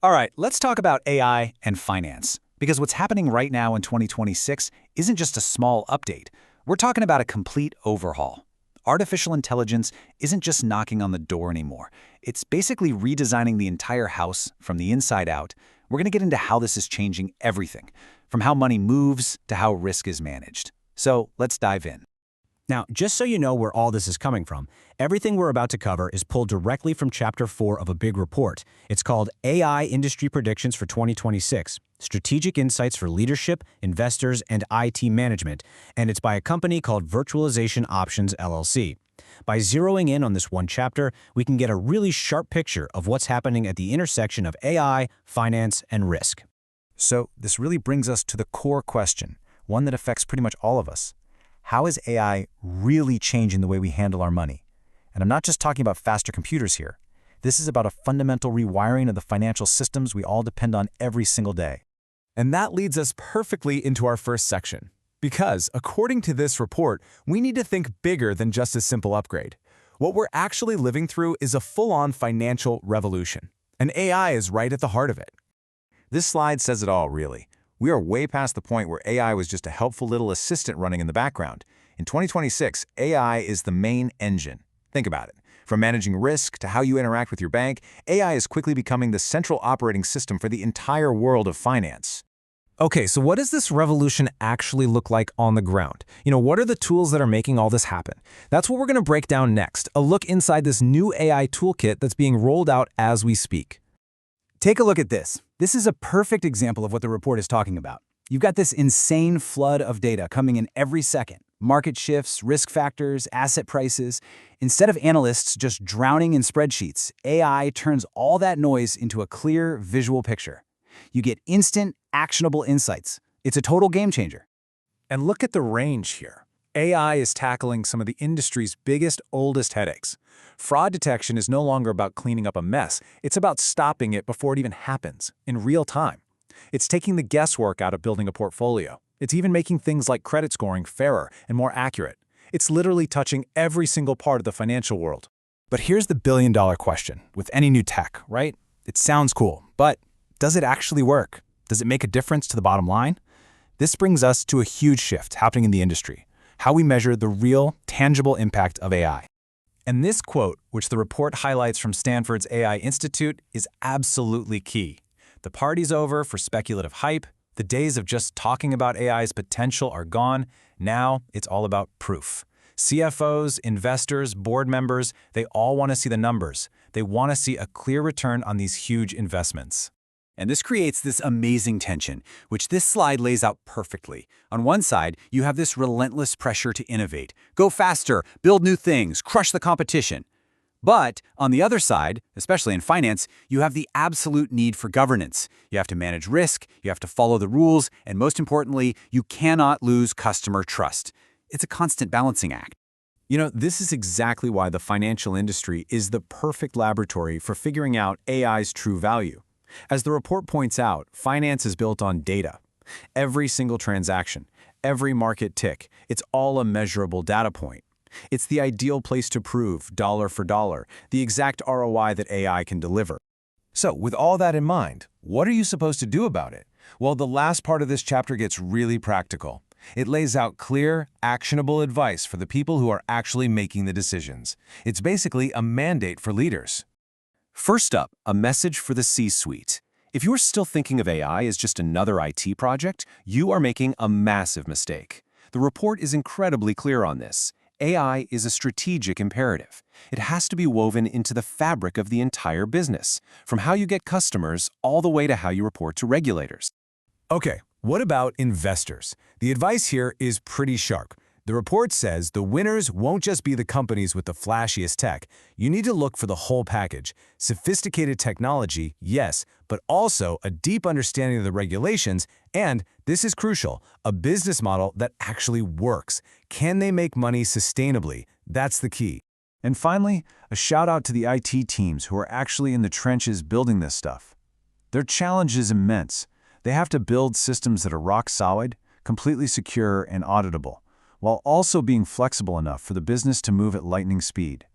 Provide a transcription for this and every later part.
All right, let's talk about AI and finance. Because what's happening right now in 2026 isn't just a small update. We're talking about a complete overhaul. Artificial intelligence isn't just knocking on the door anymore. It's basically redesigning the entire house from the inside out. We're going to get into how this is changing everything, from how money moves to how risk is managed. So let's dive in. Now, just so you know where all this is coming from, everything we're about to cover is pulled directly from Chapter 4 of a big report. It's called AI Industry Predictions for 2026, Strategic Insights for Leadership, Investors, and IT Management, and it's by a company called Virtualization Options, LLC. By zeroing in on this one chapter, we can get a really sharp picture of what's happening at the intersection of AI, finance, and risk. So this really brings us to the core question, one that affects pretty much all of us. How is AI really changing the way we handle our money? And I'm not just talking about faster computers here. This is about a fundamental rewiring of the financial systems we all depend on every single day. And that leads us perfectly into our first section. Because, according to this report, we need to think bigger than just a simple upgrade. What we're actually living through is a full-on financial revolution. And AI is right at the heart of it. This slide says it all, really. We are way past the point where AI was just a helpful little assistant running in the background. In 2026, AI is the main engine. Think about it. From managing risk to how you interact with your bank, AI is quickly becoming the central operating system for the entire world of finance. Okay, so what does this revolution actually look like on the ground? What are the tools that are making all this happen? That's what we're going to break down next, a look inside this new AI toolkit that's being rolled out as we speak. Take a look at this. This is a perfect example of what the report is talking about. You've got this insane flood of data coming in every second. Market shifts, risk factors, asset prices. Instead of analysts just drowning in spreadsheets, AI turns all that noise into a clear visual picture. You get instant, actionable insights. It's a total game changer. And look at the range here. AI is tackling some of the industry's biggest, oldest headaches. Fraud detection is no longer about cleaning up a mess. It's about stopping it before it even happens, in real time. It's taking the guesswork out of building a portfolio. It's even making things like credit scoring fairer and more accurate. It's literally touching every single part of the financial world. But here's the billion-dollar question with any new tech, right? It sounds cool, but does it actually work? Does it make a difference to the bottom line? This brings us to a huge shift happening in the industry, how we measure the real, tangible impact of AI. And this quote, which the report highlights from Stanford's AI Institute, is absolutely key. The party's over for speculative hype. The days of just talking about AI's potential are gone. Now it's all about proof. CFOs, investors, board members, they all want to see the numbers. They want to see a clear return on these huge investments. And this creates this amazing tension, which this slide lays out perfectly. On one side, you have this relentless pressure to innovate, go faster, build new things, crush the competition. But on the other side, especially in finance, you have the absolute need for governance. You have to manage risk, you have to follow the rules, and most importantly, you cannot lose customer trust. It's a constant balancing act. This is exactly why the financial industry is the perfect laboratory for figuring out AI's true value. As the report points out, finance is built on data. Every single transaction, every market tick, it's all a measurable data point. It's the ideal place to prove, dollar for dollar, the exact ROI that AI can deliver. So, with all that in mind, what are you supposed to do about it? Well, the last part of this chapter gets really practical. It lays out clear, actionable advice for the people who are actually making the decisions. It's basically a mandate for leaders. First up, a message for the C-suite. If you're still thinking of AI as just another IT project, you are making a massive mistake. The report is incredibly clear on this. AI is a strategic imperative. It has to be woven into the fabric of the entire business, from how you get customers all the way to how you report to regulators. Okay, what about investors? The advice here is pretty sharp. The report says the winners won't just be the companies with the flashiest tech. You need to look for the whole package. Sophisticated technology, yes, but also a deep understanding of the regulations and, this is crucial, a business model that actually works. Can they make money sustainably? That's the key. And finally, a shout out to the IT teams who are actually in the trenches building this stuff. Their challenge is immense. They have to build systems that are rock solid, completely secure, and auditable, while also being flexible enough for the business to move at lightning speed.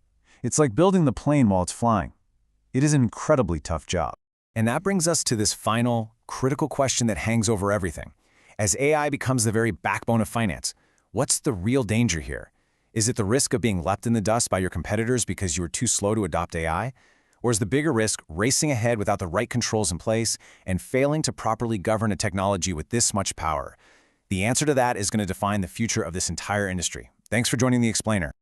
It's like building the plane while it's flying. It is an incredibly tough job. And that brings us to this final, critical question that hangs over everything. As AI becomes the very backbone of finance, what's the real danger here? Is it the risk of being left in the dust by your competitors because you were too slow to adopt AI? Or is the bigger risk racing ahead without the right controls in place and failing to properly govern a technology with this much power? The answer to that is going to define the future of this entire industry. Thanks for joining The Explainer.